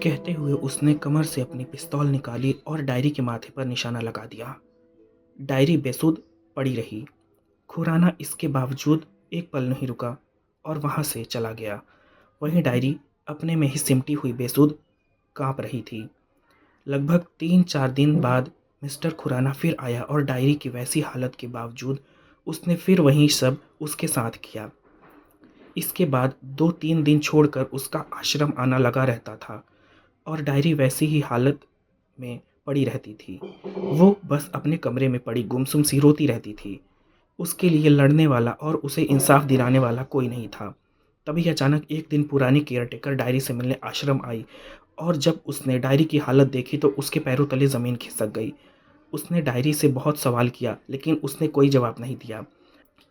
कहते हुए उसने कमर से अपनी पिस्तौल निकाली और डायरी के माथे पर निशाना लगा दिया। डायरी बेसुध पड़ी रही। खुराना इसके बावजूद एक पल नहीं रुका और वहाँ से चला गया। वहीं डायरी अपने में ही सिमटी हुई बेसुध काँप रही थी। लगभग 3-4 दिन बाद मिस्टर खुराना फिर आया और डायरी की वैसी हालत के बावजूद उसने फिर वही सब उसके साथ किया। इसके बाद 2-3 दिन छोड़कर उसका आश्रम आना लगा रहता था और डायरी वैसी ही हालत में पड़ी रहती थी। वो बस अपने कमरे में पड़ी गुमसुम सी रोती रहती थी। उसके लिए लड़ने वाला और उसे इंसाफ दिलाने वाला कोई नहीं था। तभी अचानक एक दिन पुरानी केयरटेकर डायरी से मिलने आश्रम आई और जब उसने डायरी की हालत देखी तो उसके पैरों तले ज़मीन खिसक गई। उसने डायरी से बहुत सवाल किया लेकिन उसने कोई जवाब नहीं दिया।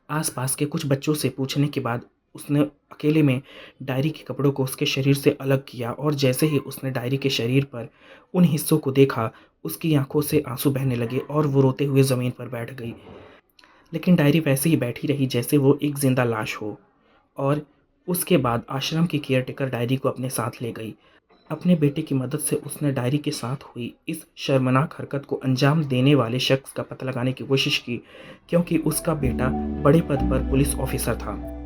आसपास के कुछ बच्चों से पूछने के बाद उसने अकेले में डायरी के कपड़ों को उसके शरीर से अलग किया और जैसे ही उसने डायरी के शरीर पर उन हिस्सों को देखा, उसकी आंखों से आंसू बहने लगे और वो रोते हुए ज़मीन पर बैठ गई। लेकिन डायरी वैसे ही बैठी रही जैसे वो एक जिंदा लाश हो। और उसके बाद आश्रम की केयरटेकर डायरी को अपने साथ ले गई। अपने बेटे की मदद से उसने डायरी के साथ हुई इस शर्मनाक हरकत को अंजाम देने वाले शख्स का पता लगाने की कोशिश की, क्योंकि उसका बेटा बड़े पद पर पुलिस ऑफिसर था।